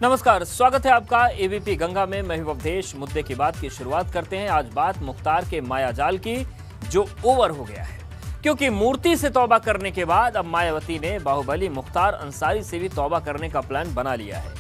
नमस्कार, स्वागत है आपका एबीपी गंगा में। मैं हूं अवधेश। मुद्दे की बात की शुरुआत करते हैं। आज बात मुख्तार के मायाजाल की, जो ओवर हो गया है, क्योंकि मूर्ति से तौबा करने के बाद अब मायावती ने बाहुबली मुख्तार अंसारी से भी तौबा करने का प्लान बना लिया है।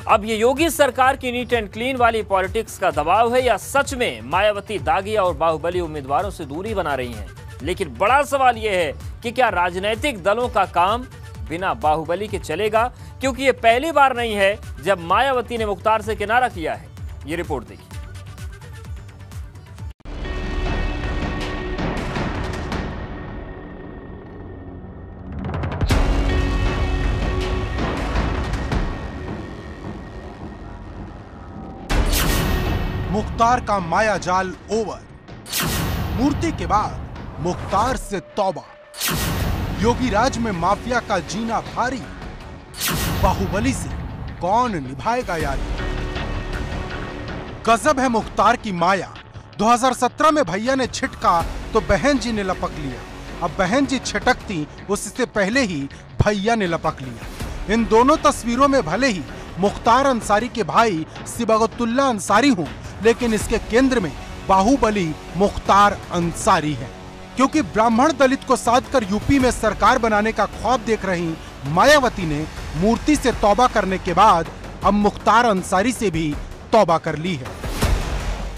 अब ये योगी सरकार की नीट एंड क्लीन वाली पॉलिटिक्स का दबाव है या सच में मायावती दागिया और बाहुबली उम्मीदवारों से दूरी बना रही हैं? लेकिन बड़ा सवाल यह है कि क्या राजनीतिक दलों का काम बिना बाहुबली के चलेगा? क्योंकि ये पहली बार नहीं है जब मायावती ने मुख्तार से किनारा किया है। ये रिपोर्ट देखिए। मुख्तार का मायाजाल ओवर। मूर्ति के बाद मुख्तार से तौबा। योगी राज में माफिया का जीना भारी। बाहुबली से कौन निभाएगा यारी? गजब है मुख्तार की माया। 2017 में भैया ने छिटका तो बहन जी ने लपक लिया। अब बहन जी छिटकती उससे पहले ही भैया ने लपक लिया। इन दोनों तस्वीरों में भले ही मुख्तार अंसारी के भाई सिबगतुल्ला अंसारी हों, लेकिन इसके केंद्र में बाहुबली मुख्तार अंसारी है। क्योंकि ब्राह्मण दलित को साध कर यूपी में सरकार बनाने का ख्वाब देख रही मायावती ने मूर्ति से तौबा करने के बाद अब मुख्तार अंसारी से भी तौबा कर ली है।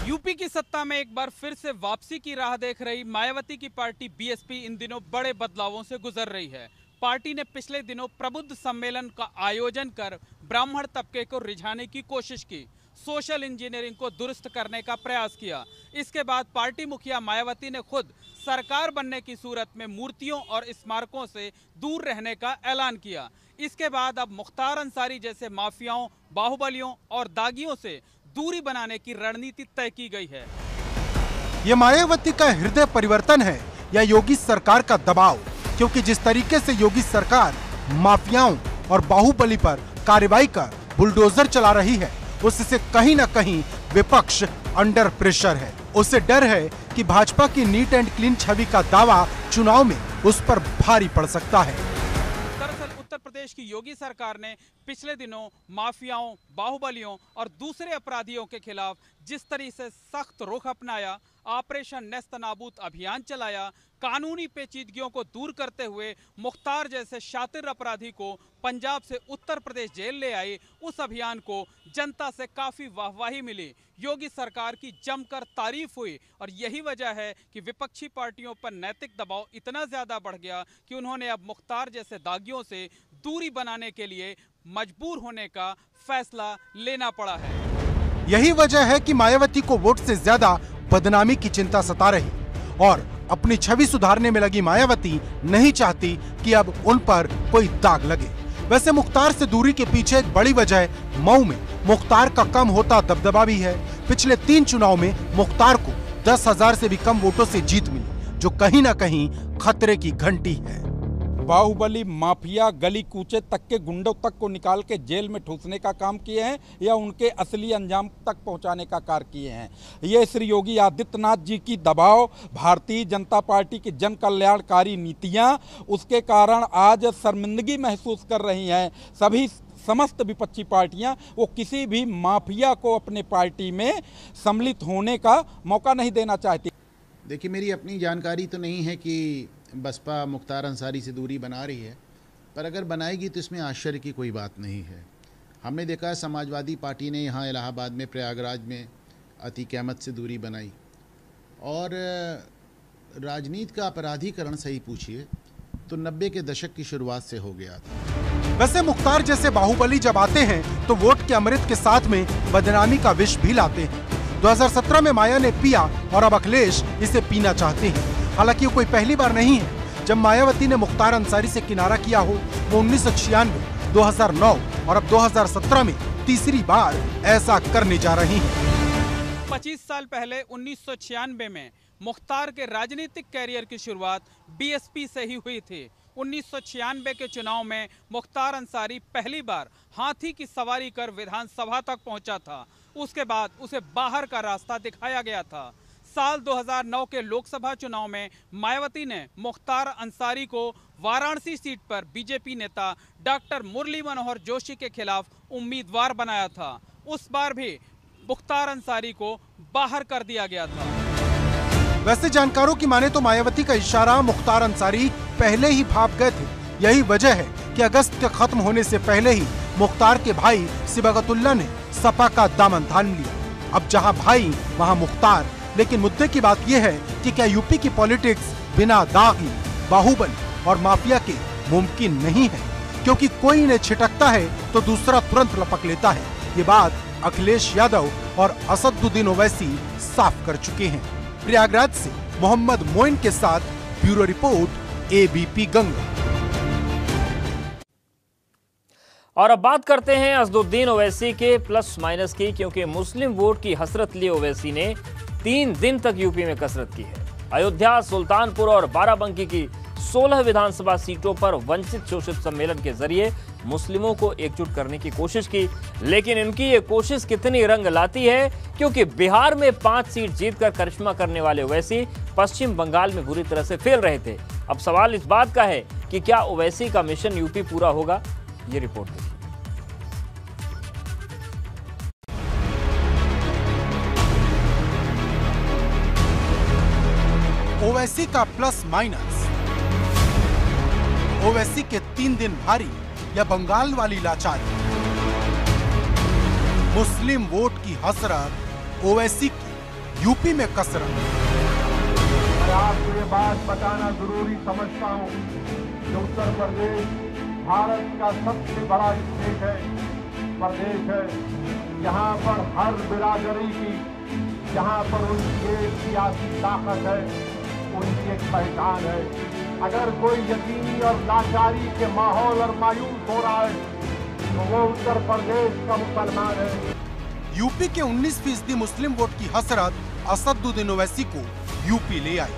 यूपी की सत्ता में एक बार फिर से वापसी की राह देख रही मायावती की पार्टी बीएसपी इन दिनों बड़े बदलावों से गुजर रही है। पार्टी ने पिछले दिनों प्रबुद्ध सम्मेलन का आयोजन कर ब्राह्मण तबके को रिझाने की कोशिश की, सोशल इंजीनियरिंग को दुरुस्त करने का प्रयास किया। इसके बाद पार्टी मुखिया मायावती ने खुद सरकार बनने की सूरत में मूर्तियों और स्मारकों से दूर रहने का ऐलान किया। इसके बाद अब मुख्तार अंसारी जैसे माफियाओं, बाहुबलियों और दागियों से दूरी बनाने की रणनीति तय की गई है। ये मायावती का हृदय परिवर्तन है या योगी सरकार का दबाव? क्योंकि जिस तरीके से योगी सरकार माफियाओं और बाहुबली पर कार्रवाई कर बुलडोजर चला रही है, उससे कहीं न कहीं विपक्ष अंडर प्रेशर है। उसे डर है कि भाजपा की नीट एंड क्लीन छवि का दावा चुनाव में उस पर भारी पड़ सकता है। दरअसल उत्तर प्रदेश की योगी सरकार ने पिछले दिनों माफियाओं, बाहुबलियों और दूसरे अपराधियों के खिलाफ जिस तरीके से सख्त रुख अपनाया, ऑपरेशन नेस्तनाबूद अभियान चलाया, कानूनी पेचीदगियों को दूर करते हुए मुख्तार जैसे शातिर अपराधी को पंजाब से उत्तर प्रदेश जेल ले आए, उस अभियान को जनता से काफी वाहवाही मिली। योगी सरकार की जमकर तारीफ हुई और यही वजह है कि विपक्षी पार्टियों पर नैतिक दबाव इतना ज्यादा बढ़ गया कि उन्होंने अब मुख्तार जैसे दागियों से दूरी बनाने के लिए मजबूर होने का फैसला लेना पड़ा है। यही वजह है कि मायावती को वोट से ज्यादा बदनामी की चिंता सता रही और अपनी छवि सुधारने में लगी मायावती नहीं चाहती कि अब उन पर कोई दाग लगे। वैसे मुख्तार से दूरी के पीछे एक बड़ी वजह मऊ में मुख्तार का कम होता दबदबा भी है। पिछले 3 चुनाव में मुख्तार को 10,000 से भी कम वोटों से जीत मिली, जो कहीं न कहीं खतरे की घंटी है। बाहुबली माफिया गली कूचे तक के गुंडों तक को निकाल के जेल में ठूसने का काम किए हैं या उनके असली अंजाम तक पहुंचाने का कार्य किए हैं। ये श्री योगी आदित्यनाथ जी की दबाव, भारतीय जनता पार्टी की जन कल्याणकारी नीतियां, उसके कारण आज शर्मिंदगी महसूस कर रही हैं सभी समस्त विपक्षी पार्टियां। वो किसी भी माफिया को अपने पार्टी में सम्मिलित होने का मौका नहीं देना चाहती। देखिए, मेरी अपनी जानकारी तो नहीं है कि बसपा मुख्तार अंसारी से दूरी बना रही है, पर अगर बनाएगी तो इसमें आश्चर्य की कोई बात नहीं है। हमने देखा समाजवादी पार्टी ने यहाँ इलाहाबाद में प्रयागराज में अतीक अहमद से दूरी बनाई और राजनीति का अपराधीकरण सही पूछिए तो 90 के दशक की शुरुआत से हो गया था। वैसे मुख्तार जैसे बाहुबली जब आते हैं तो वोट के अमृत के साथ में बदनामी का विष भी लाते हैं। 2017 में माया ने पिया और अब अखिलेश इसे पीना चाहते हैं। हालांकि कोई पहली बार नहीं है जब मायावती ने मुख्तार अंसारी से किनारा किया हो। वो 1996, 2009 और अब 2017 में तीसरी बार ऐसा करने जा रही हैं। 25 साल पहले 1996 में मुख्तार के राजनीतिक कैरियर की शुरुआत बीएसपी से ही हुई थी। 1996 के चुनाव में मुख्तार अंसारी पहली बार हाथी की सवारी कर विधानसभा तक पहुंचा था। उसके बाद उसे बाहर का रास्ता दिखाया गया था। साल 2009 के लोकसभा चुनाव में मायावती ने मुख्तार अंसारी को वाराणसी सीट पर बीजेपी नेता डॉक्टर मुरली मनोहर जोशी के खिलाफ उम्मीदवार बनाया था। उस बार भी मुख्तार अंसारी को बाहर कर दिया गया था। वैसे जानकारों की माने तो मायावती का इशारा मुख्तार अंसारी पहले ही भाप गए थे। यही वजह है कि अगस्त के खत्म होने से पहले ही मुख्तार के भाई सिबगतुल्ला ने सपा का दामन थाम लिया। अब जहां भाई वहां मुख्तार। लेकिन मुद्दे की बात यह है कि क्या यूपी की पॉलिटिक्स बिना दागी, बाहुबली और माफिया के मुमकिन नहीं है, क्योंकि कोई इन्हें छिटकता है तो दूसरा तुरंत लपक लेता है। ये बात अखिलेश यादव और असदुद्दीन ओवैसी साफ कर चुके हैं। प्रयागराज से मोहम्मद मोइन के साथ ब्यूरो रिपोर्ट, एबीपी गंगा। और अब बात करते हैं असदुद्दीन ओवैसी के प्लस माइनस की, क्योंकि मुस्लिम वोट की हसरत लिए ओवैसी ने 3 दिन तक यूपी में कसरत की है। अयोध्या, सुल्तानपुर और बाराबंकी की 16 विधानसभा सीटों पर वंचित शोषित सम्मेलन के जरिए मुस्लिमों को एकजुट करने की कोशिश की, लेकिन इनकी ये कोशिश कितनी रंग लाती है, क्योंकि बिहार में 5 सीट जीतकर करिश्मा करने वाले ओवैसी पश्चिम बंगाल में बुरी तरह से फेल रहे थे। अब सवाल इस बात का है कि क्या ओवैसी का मिशन यूपी पूरा होगा? ये रिपोर्ट देखिए। ओवैसी का प्लस माइनस। ओवैसी के 3 दिन भारी या बंगाल वाली लाचारी। मुस्लिम वोट की हसरत, ओवैसी की यूपी में कसरत। मैं आपको ये बात बताना जरूरी समझता हूँ कि उत्तर प्रदेश भारत का सबसे बड़ा स्टेट है, प्रदेश है। यहाँ पर हर बिरादरी की, यहाँ पर उनकी एक सियासी ताकत है, उनकी एक पहचान है। अगर कोई यकीनी और लाचारी के माहौल और मायूस हो रहा है तो वो उत्तर प्रदेश का मुसलमान है। यूपी के 19% मुस्लिम वोट की हसरत असदुद्दीन ओवैसी को यूपी ले आई।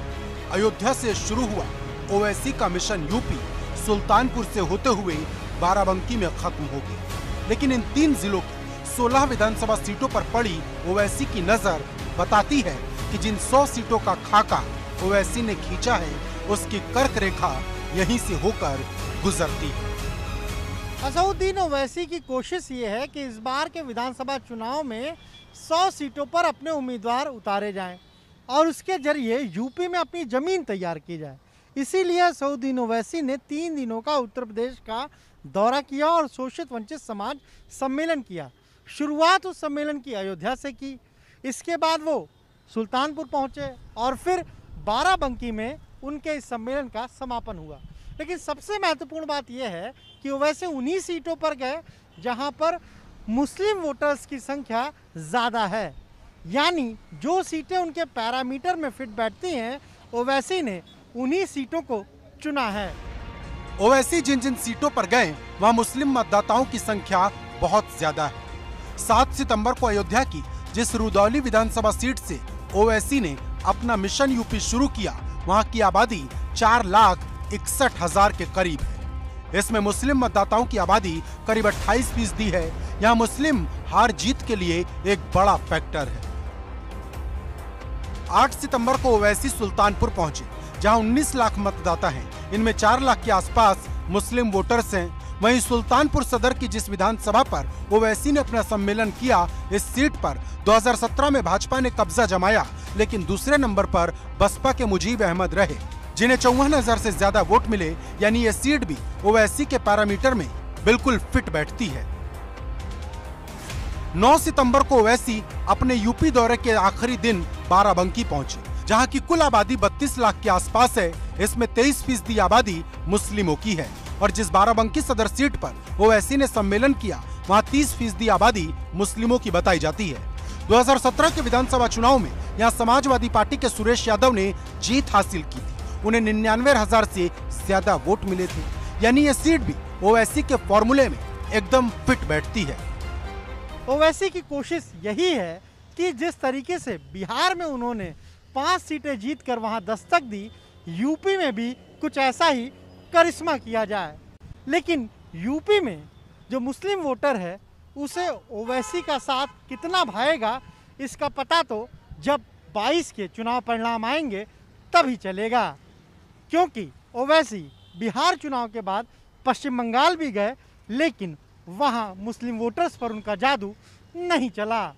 अयोध्या से शुरू हुआ ओवैसी का मिशन यूपी सुल्तानपुर से होते हुए बाराबंकी में खत्म हो गया। लेकिन इन 3 जिलों की 16 विधानसभा सीटों पर पड़ी ओवैसी की नजर बताती है कि जिन 100 सीटों का खाका ओवैसी ने खींचा है, उसकी कर्क रेखा यहीं से होकर गुजरती है। असदुद्दीन ओवैसी की कोशिश ये है कि इस बार के विधानसभा चुनाव में 100 सीटों पर अपने उम्मीदवार उतारे जाएं और उसके जरिए यूपी में अपनी जमीन तैयार की जाए। इसीलिए असदुद्दीन ओवैसी ने 3 दिनों का उत्तर प्रदेश का दौरा किया और शोषित वंचित समाज सम्मेलन किया। शुरुआत उस सम्मेलन की अयोध्या से की, इसके बाद वो सुल्तानपुर पहुंचे और फिर बाराबंकी में उनके इस सम्मेलन का समापन हुआ। लेकिन सबसे महत्वपूर्ण बात यह है कि ओवैसी उन्हीं सीटों पर गए जहां पर मुस्लिम वोटर्स की संख्या ज़्यादा है, यानी जो सीटें उनके पैरामीटर में फिट बैठती हैं, ओवैसी ने उन्हीं सीटों को चुना है। ओवैसी जिन जिन सीटों पर गए वहां मुस्लिम मतदाताओं की संख्या बहुत ज्यादा है। 7 सितंबर को अयोध्या की जिस रुदौली विधानसभा सीट से ओवैसी ने अपना मिशन यूपी शुरू किया, वहां की आबादी 4,61,000 के करीब है। इसमें मुस्लिम मतदाताओं की आबादी करीब 28% है। यहाँ मुस्लिम हार जीत के लिए एक बड़ा फैक्टर है। 8 सितंबर को ओवैसी सुल्तानपुर पहुंचे, जहां 19 लाख मतदाता हैं। इनमें 4 लाख के आसपास मुस्लिम वोटर्स हैं। वहीं सुल्तानपुर सदर की जिस विधानसभा पर ओवैसी ने अपना सम्मेलन किया, इस सीट पर 2017 में भाजपा ने कब्जा जमाया, लेकिन दूसरे नंबर पर बसपा के मुजीब अहमद रहे, जिन्हें 54,000 से ज्यादा वोट मिले। यानी ये सीट भी ओवैसी के पैरामीटर में बिल्कुल फिट बैठती है। 9 सितंबर को ओवैसी अपने यूपी दौरे के आखिरी दिन बाराबंकी पहुंचे, जहां की कुल आबादी 32 लाख के आसपास है। इसमें 23% आबादी मुस्लिमों की है। और जिस बाराबंकी सदर सीट पर ओवैसी ने सम्मेलन किया, वहां 30% आबादी मुस्लिमों की बताई जाती है। 2017 के विधानसभा चुनाव में यहां समाजवादी पार्टी के सुरेश यादव ने जीत हासिल की थी। उन्हें 99,000 से ज्यादा वोट मिले थे। यानी ये सीट भी ओवैसी के फॉर्मूले में एकदम फिट बैठती है। ओवैसी की कोशिश यही है कि जिस तरीके से बिहार में उन्होंने 5 सीटें जीतकर वहां दस्तक दी, यूपी में भी कुछ ऐसा ही करिश्मा किया जाए। लेकिन यूपी में जो मुस्लिम वोटर है, उसे ओवैसी का साथ कितना भाएगा, इसका पता तो जब 2022 के चुनाव परिणाम आएंगे तभी चलेगा, क्योंकि ओवैसी बिहार चुनाव के बाद पश्चिम बंगाल भी गए, लेकिन वहां मुस्लिम वोटर्स पर उनका जादू नहीं चला।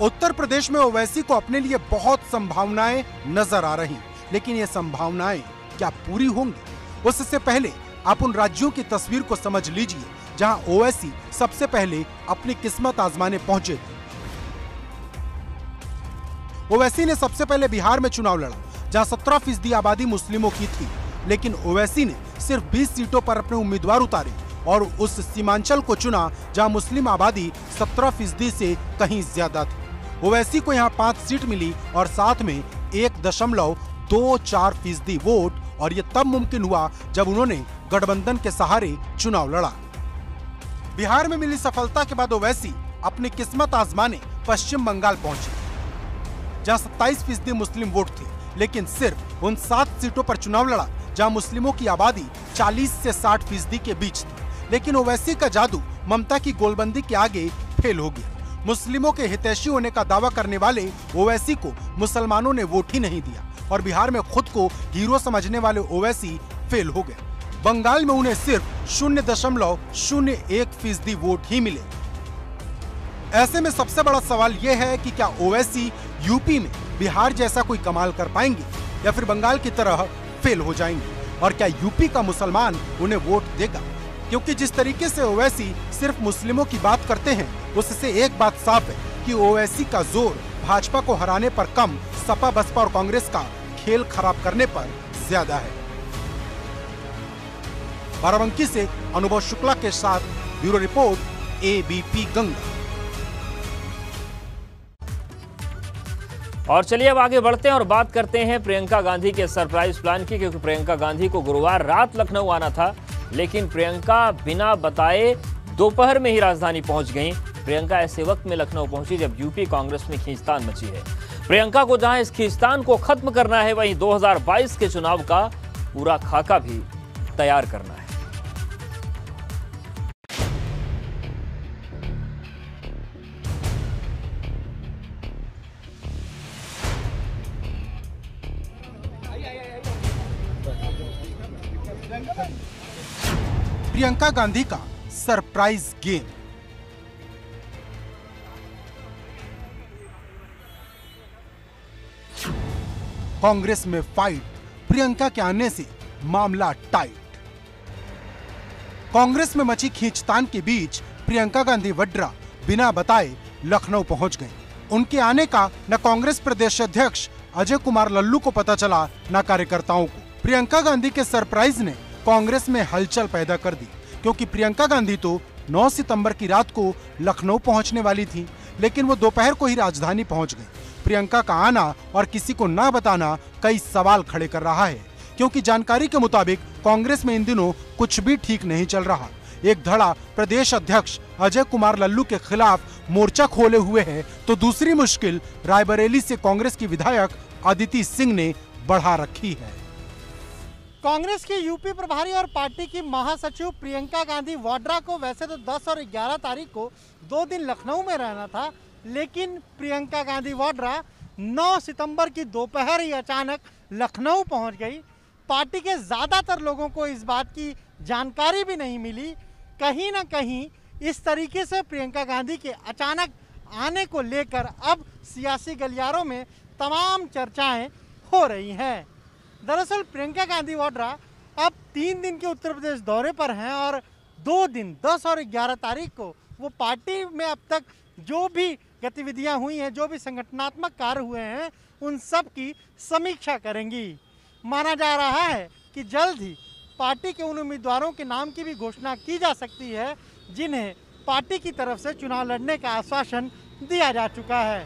उत्तर प्रदेश में ओवैसी को अपने लिए बहुत संभावनाएं नजर आ रही, लेकिन ये संभावनाएं क्या पूरी होंगी? उससे पहले आप उन राज्यों की तस्वीर को समझ लीजिए जहां ओवैसी सबसे पहले अपनी किस्मत आजमाने पहुंचे थे। ओवैसी ने सबसे पहले बिहार में चुनाव लड़ा, जहां 17% आबादी मुस्लिमों की थी, लेकिन ओवैसी ने सिर्फ 20 सीटों पर अपने उम्मीदवार उतारे और उस सीमांचल को चुना जहां मुस्लिम आबादी 17% से कहीं ज्यादा थी। ओवैसी को यहां 5 सीट मिली और साथ में 1.24% वोट, और ये तब मुमकिन हुआ जब उन्होंने गठबंधन के सहारे चुनाव लड़ा। बिहार में मिली सफलता के बाद ओवैसी अपनी किस्मत आजमाने पश्चिम बंगाल पहुंचे, जहां 27% मुस्लिम वोट थे, लेकिन सिर्फ उन 7 सीटों पर चुनाव लड़ा जहां मुस्लिमों की आबादी 40 से 60% के बीच थी। लेकिन ओवैसी का जादू ममता की गोलबंदी के आगे फेल हो गया। मुस्लिमों के हितैषी होने का दावा करने वाले ओवैसी को मुसलमानों ने वोट ही नहीं दिया और बिहार में खुद को हीरो समझने वाले ओवैसी फेल हो गए। बंगाल में उन्हें सिर्फ 0.01% वोट ही मिले। ऐसे में सबसे बड़ा सवाल यह है कि क्या ओवैसी यूपी में बिहार जैसा कोई कमाल कर पाएंगे या फिर बंगाल की तरह फेल हो जाएंगे, और क्या यूपी का मुसलमान उन्हें वोट देगा? क्योंकि जिस तरीके से ओवैसी सिर्फ मुस्लिमों की बात करते हैं, उससे एक बात साफ है कि ओवैसी का जोर भाजपा को हराने पर कम, सपा, बसपा और कांग्रेस का खेल खराब करने पर ज्यादा है। बाराबंकी से अनुभव शुक्ला के साथ ब्यूरो रिपोर्ट, एबीपी गंगा। और चलिए अब आगे बढ़ते हैं और बात करते हैं प्रियंका गांधी के सरप्राइज प्लान की, क्योंकि प्रियंका गांधी को गुरुवार रात लखनऊ आना था, लेकिन प्रियंका बिना बताए दोपहर में ही राजधानी पहुंच गईं। प्रियंका ऐसे वक्त में लखनऊ पहुंची जब यूपी कांग्रेस में खींचतान मची है। प्रियंका को जहां इस खींचतान को खत्म करना है, वहीं 2022 के चुनाव का पूरा खाका भी तैयार करना है। प्रियंका गांधी का सरप्राइज गेम। कांग्रेस में फाइट, प्रियंका के आने से मामला टाइट। कांग्रेस में मची खींचतान के बीच प्रियंका गांधी वड्रा बिना बताए लखनऊ पहुंच गए। उनके आने का न कांग्रेस प्रदेश अध्यक्ष अजय कुमार लल्लू को पता चला, न कार्यकर्ताओं को। प्रियंका गांधी के सरप्राइज ने कांग्रेस में हलचल पैदा कर दी, क्योंकि प्रियंका गांधी तो 9 सितंबर की रात को लखनऊ पहुंचने वाली थी, लेकिन वो दोपहर को ही राजधानी पहुंच गई। प्रियंका का आना और किसी को ना बताना कई सवाल खड़े कर रहा है, क्योंकि जानकारी के मुताबिक कांग्रेस में इन दिनों कुछ भी ठीक नहीं चल रहा। एक धड़ा प्रदेश अध्यक्ष अजय कुमार लल्लू के खिलाफ मोर्चा खोले हुए है, तो दूसरी मुश्किल रायबरेली से कांग्रेस की विधायक अदिति सिंह ने बढ़ा रखी है। कांग्रेस की यूपी प्रभारी और पार्टी की महासचिव प्रियंका गांधी वाड्रा को वैसे तो 10 और 11 तारीख को 2 दिन लखनऊ में रहना था, लेकिन प्रियंका गांधी वाड्रा 9 सितंबर की दोपहर ही अचानक लखनऊ पहुंच गई। पार्टी के ज़्यादातर लोगों को इस बात की जानकारी भी नहीं मिली। कहीं ना कहीं इस तरीके से प्रियंका गांधी के अचानक आने को लेकर अब सियासी गलियारों में तमाम चर्चाएं हो रही हैं। दरअसल प्रियंका गांधी वाड्रा अब 3 दिन के उत्तर प्रदेश दौरे पर हैं और 2 दिन 10 और 11 तारीख को वो पार्टी में अब तक जो भी गतिविधियां हुई हैं, जो भी संगठनात्मक कार्य हुए हैं, उन सब की समीक्षा करेंगी। माना जा रहा है कि जल्द ही पार्टी के उन उम्मीदवारों के नाम की भी घोषणा की जा सकती है जिन्हें पार्टी की तरफ से चुनाव लड़ने का आश्वासन दिया जा चुका है।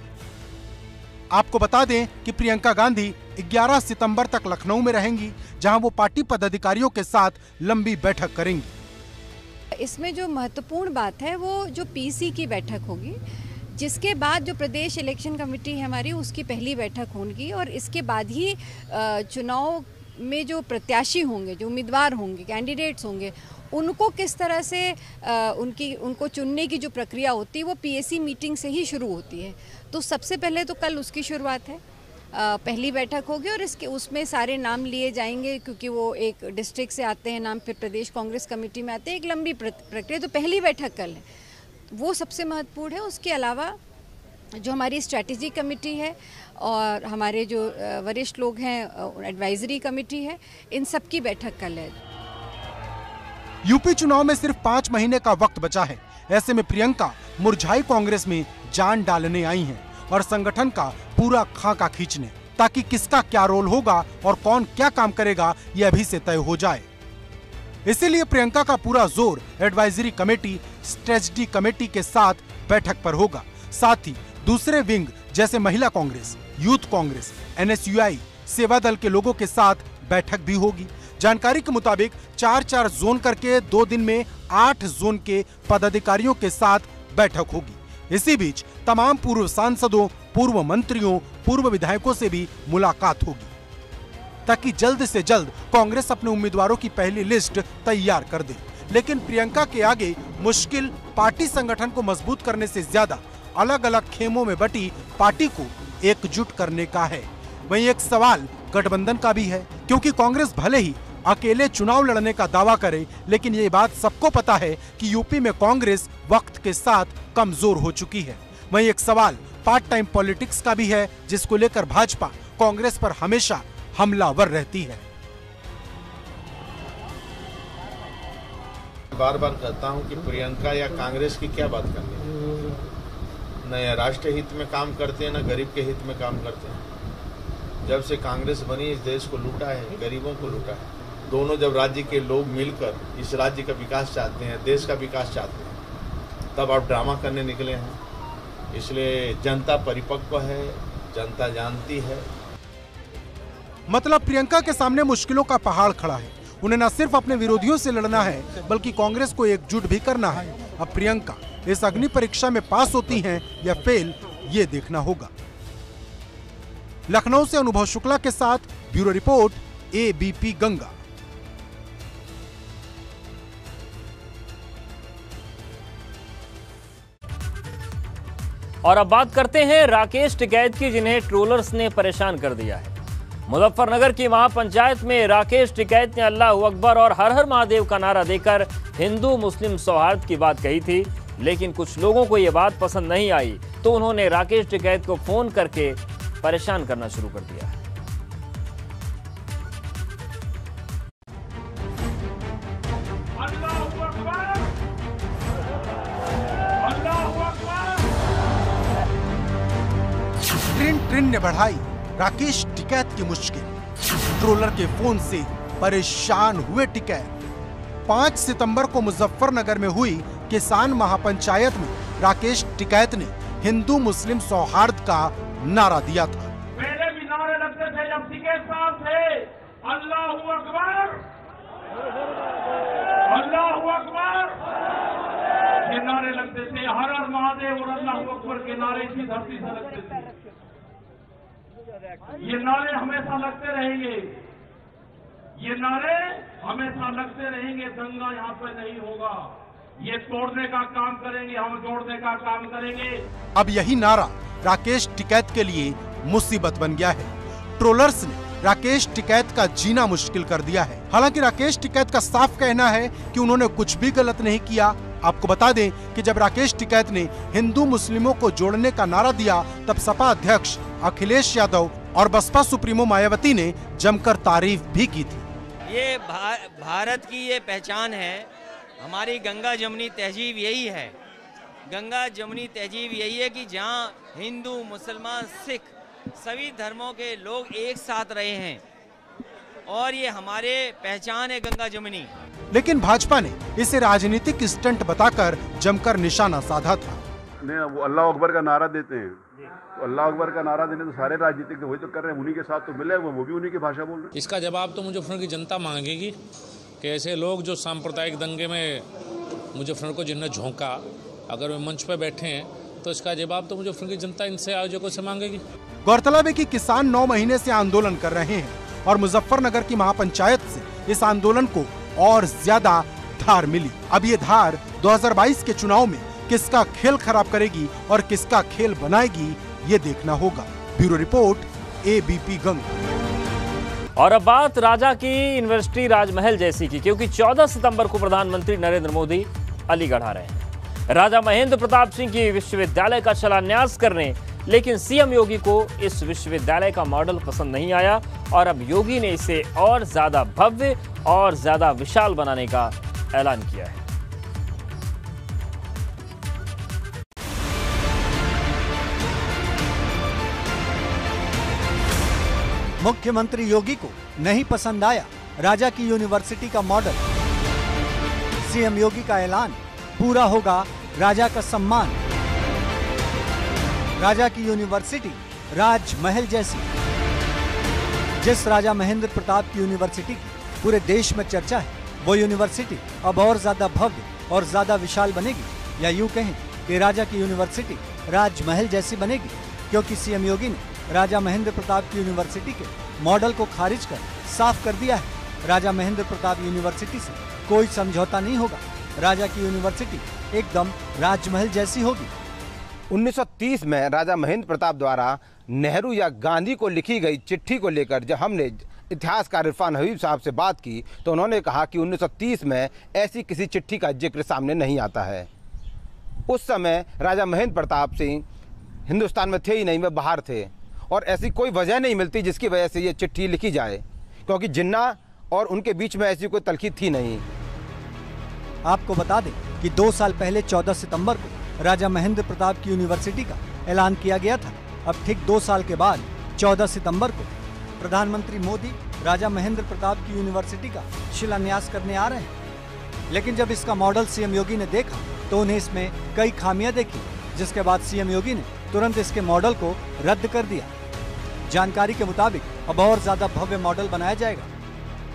आपको बता दें कि प्रियंका गांधी 11 सितंबर तक लखनऊ में रहेंगी, जहां वो पार्टी पदाधिकारियों के साथ लंबी बैठक करेंगी। इसमें जो महत्वपूर्ण बात है वो जो पीसी की बैठक होगी, जिसके बाद जो प्रदेश इलेक्शन कमेटी है हमारी, उसकी पहली बैठक होगी और इसके बाद ही चुनाव में जो प्रत्याशी होंगे, जो उम्मीदवार होंगे, कैंडिडेट्स होंगे, उनको किस तरह से उनको चुनने की जो प्रक्रिया होती है वो पीएसी मीटिंग से ही शुरू होती है। तो सबसे पहले तो कल उसकी शुरुआत है, पहली बैठक होगी और उसमें सारे नाम लिए जाएंगे, क्योंकि वो एक डिस्ट्रिक्ट से आते हैं नाम, फिर प्रदेश कांग्रेस कमेटी में आते हैं, एक लंबी प्रक्रिया। तो पहली बैठक कल है, वो सबसे महत्वपूर्ण है। उसके अलावा जो हमारी स्ट्रैटेजी कमेटी है और हमारे जो वरिष्ठ लोग हैं, एडवाइजरी कमेटी है, इन सब की बैठक कल है। यूपी चुनाव में सिर्फ 5 महीने का वक्त बचा है। ऐसे में प्रियंका मुरझाई कांग्रेस में जान डालने आई हैं और संगठन का पूरा खाका खींचने, ताकि किसका क्या रोल होगा और कौन क्या काम करेगा यह अभी से तय हो जाए। इसीलिए प्रियंका का पूरा जोर एडवाइजरी कमेटी, स्ट्रेटजी कमेटी के साथ बैठक पर होगा। साथ ही दूसरे विंग जैसे महिला कांग्रेस, यूथ कांग्रेस, NSUI, सेवा दल के लोगों के साथ बैठक भी होगी। जानकारी के मुताबिक 4-4 जोन करके 2 दिन में 8 जोन के पदाधिकारियों के साथ बैठक होगी। इसी बीच तमाम पूर्व सांसदों, पूर्व मंत्रियों, पूर्व विधायकों से भी मुलाकात होगी, ताकि जल्द से जल्द कांग्रेस अपने उम्मीदवारों की पहली लिस्ट तैयार कर दे। लेकिन प्रियंका के आगे मुश्किल पार्टी संगठन को मजबूत करने से ज्यादा अलग अलग खेमों में बटी पार्टी को एकजुट करने का है। वहीं एक सवाल गठबंधन का भी है, क्योंकि कांग्रेस भले ही अकेले चुनाव लड़ने का दावा करे, लेकिन ये बात सबको पता है कि यूपी में कांग्रेस वक्त के साथ कमजोर हो चुकी है। वहीं एक सवाल पार्ट टाइम पॉलिटिक्स का भी है, जिसको लेकर भाजपा कांग्रेस पर हमेशा हमलावर रहती है। बार बार कहता हूं कि प्रियंका या कांग्रेस की क्या बात करनी है। न राष्ट्र हित में काम करते हैं, न गरीब के हित में काम करते हैं। जब से कांग्रेस बनी इस देश को लूटा है, गरीबों को लूटा है। दोनों जब राज्य के लोग मिलकर इस राज्य का विकास चाहते हैं, देश का विकास चाहते हैं, तब आप ड्रामा करने निकले हैं। इसलिए जनता परिपक्व है, जनता जानती है। मतलब प्रियंका के सामने मुश्किलों का पहाड़ खड़ा है। उन्हें न सिर्फ अपने विरोधियों से लड़ना है, बल्कि कांग्रेस को एकजुट भी करना है। अब प्रियंका इस अग्नि परीक्षा में पास होती हैं या फेल, ये देखना होगा। लखनऊ से अनुभव शुक्ला के साथ ब्यूरो रिपोर्ट, ABP गंगा। और अब बात करते हैं राकेश टिकैत की, जिन्हें ट्रोलर्स ने परेशान कर दिया है। मुजफ्फरनगर की महापंचायत में राकेश टिकैत ने अल्लाहू अकबर और हर हर महादेव का नारा देकर हिंदू मुस्लिम सौहार्द की बात कही थी, लेकिन कुछ लोगों को यह बात पसंद नहीं आई, तो उन्होंने राकेश टिकैत को फोन करके परेशान करना शुरू कर दिया है। ट्रेन ने बढ़ाई राकेश टिकैत की मुश्किल। ट्रोलर के फोन से परेशान हुए टिकैत। 5 सितंबर को मुजफ्फरनगर में हुई किसान महापंचायत में राकेश टिकैत ने हिंदू मुस्लिम सौहार्द का नारा दिया था। मेरे भी नारे लगते थे जब टिकैत साहब थे, अल्लाहू अकबर, अल्लाहू अकबर, ये नारे लगते थे। हर हर महादेव और अल्लाहू अकबर के नारे इसी धरती से लगते थे। ये नारे हमेशा लगते रहेंगे, ये नारे हमेशा लगते रहेंगे। दंगा यहाँ पे नहीं होगा, ये तोड़ने का काम करेंगे, हम जोड़ने का काम करेंगे। अब यही नारा राकेश टिकैत के लिए मुसीबत बन गया है। ट्रोलर्स ने राकेश टिकैत का जीना मुश्किल कर दिया है। हालांकि राकेश टिकैत का साफ कहना है कि उन्होंने कुछ भी गलत नहीं किया। आपको बता दें कि जब राकेश टिकैत ने हिंदू मुस्लिमों को जोड़ने का नारा दिया, तब सपा अध्यक्ष अखिलेश यादव और बसपा सुप्रीमो मायावती ने जमकर तारीफ भी की थी। ये भारत की ये पहचान है, हमारी गंगा जमुनी तहजीब यही है। गंगा जमुनी तहजीब यही है कि जहाँ हिंदू, मुसलमान, सिख सभी धर्मों के लोग एक साथ रहे हैं, और ये हमारे पहचान है गंगा जमुनी। लेकिन भाजपा ने इसे राजनीतिक स्टंट बताकर जमकर निशाना साधा था। वो अल्लाह अकबर का नारा देते हैं, तो अल्लाह अकबर का नारा देने तो सारे राजनीतिक वही तो कर रहे हैं, उन्हीं के साथ तो मिले, वो भी उन्हीं की भाषा बोल रहे हैं। इसका जवाब तो मुजफ्फरनगर की जनता मांगेगी कि ऐसे लोग जो सांप्रदायिक दंगे में मुजफ्फरनगर को जिन्हें झोंका, अगर वे मंच पर बैठे हैं तो इसका जवाब तो मुजफ्फरनगर की जनता इनसे आयोजकों से मांगेगी। गौरतलब है कि किसान 9 महीने से आंदोलन कर रहे हैं और मुजफ्फरनगर की महापंचायत से इस आंदोलन को और ज्यादा धार मिली। अब ये धार 2022 के चुनाव में किसका खेल खराब करेगी और किसका खेल बनाएगी, ये देखना होगा। Bureau report, ABP Ganga. और अब बात राजा की यूनिवर्सिटी राजमहल जैसी की, क्योंकि 14 सितंबर को प्रधानमंत्री नरेंद्र मोदी अलीगढ़ आ रहे हैं राजा महेंद्र प्रताप सिंह की विश्वविद्यालय का शिलान्यास करने। लेकिन सीएम योगी को इस विश्वविद्यालय का मॉडल पसंद नहीं आया और अब योगी ने इसे और ज्यादा भव्य और ज्यादा विशाल बनाने का ऐलान किया है। मुख्यमंत्री योगी को नहीं पसंद आया राजा की यूनिवर्सिटी का मॉडल। सीएम योगी का ऐलान, पूरा होगा राजा का सम्मान। राजा की यूनिवर्सिटी राजमहल जैसी। जिस राजा महेंद्र प्रताप की यूनिवर्सिटी की पूरे देश में चर्चा है, वो यूनिवर्सिटी अब और ज्यादा भव्य और ज्यादा विशाल बनेगी, या यूं कहें कि राजा की यूनिवर्सिटी राजमहल जैसी बनेगी, क्योंकि सीएम योगी ने राजा महेंद्र प्रताप की यूनिवर्सिटी के मॉडल को खारिज कर साफ कर दिया है। राजा महेंद्र प्रताप यूनिवर्सिटी से कोई समझौता नहीं होगा। राजा की यूनिवर्सिटी एकदम राजमहल जैसी होगी। 1930 में राजा महेंद्र प्रताप द्वारा नेहरू या गांधी को लिखी गई चिट्ठी को लेकर जब हमने इतिहासकार इरफान हबीब साहब से बात की, तो उन्होंने कहा कि 1930 में ऐसी किसी चिट्ठी का जिक्र सामने नहीं आता है। उस समय राजा महेंद्र प्रताप सिंह हिंदुस्तान में थे ही नहीं, वे बाहर थे, और ऐसी कोई वजह नहीं मिलती जिसकी वजह से ये चिट्ठी लिखी जाए, क्योंकि जिन्ना और उनके बीच में ऐसी कोई तलखी थी नहीं। आपको बता दें कि 2 साल पहले 14 सितंबर को राजा महेंद्र प्रताप की यूनिवर्सिटी का ऐलान किया गया था। अब ठीक 2 साल के बाद 14 सितंबर को प्रधानमंत्री मोदी राजा महेंद्र प्रताप की यूनिवर्सिटी का शिलान्यास करने आ रहे हैं। लेकिन जब इसका मॉडल सीएम योगी ने देखा तो उन्हें इसमें कई खामियां देखी, जिसके बाद सीएम योगी ने तुरंत इसके मॉडल को रद्द कर दिया। जानकारी के मुताबिक अब और ज्यादा भव्य मॉडल बनाया जाएगा।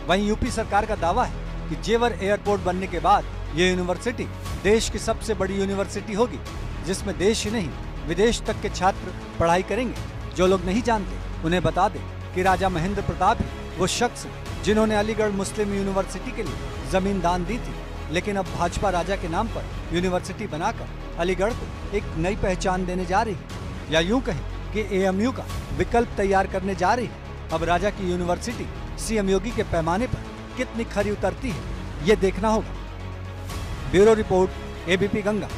वहीं यूपी सरकार का दावा है कि जेवर एयरपोर्ट बनने के बाद ये यूनिवर्सिटी देश की सबसे बड़ी यूनिवर्सिटी होगी, जिसमें देश ही नहीं विदेश तक के छात्र पढ़ाई करेंगे। जो लोग नहीं जानते उन्हें बता दें कि राजा महेंद्र प्रताप ही वो शख्स जिन्होंने अलीगढ़ मुस्लिम यूनिवर्सिटी के लिए जमीन दान दी थी। लेकिन अब भाजपा राजा के नाम पर यूनिवर्सिटी बनाकर अलीगढ़ को एक नई पहचान देने जा रही है, या यूं कहें कि एएमयू का विकल्प तैयार करने जा रही है। अब राजा की यूनिवर्सिटी सीएम योगी के पैमाने पर कितनी खरी उतरती है, ये देखना होगा। Bureau report, ABP Ganga.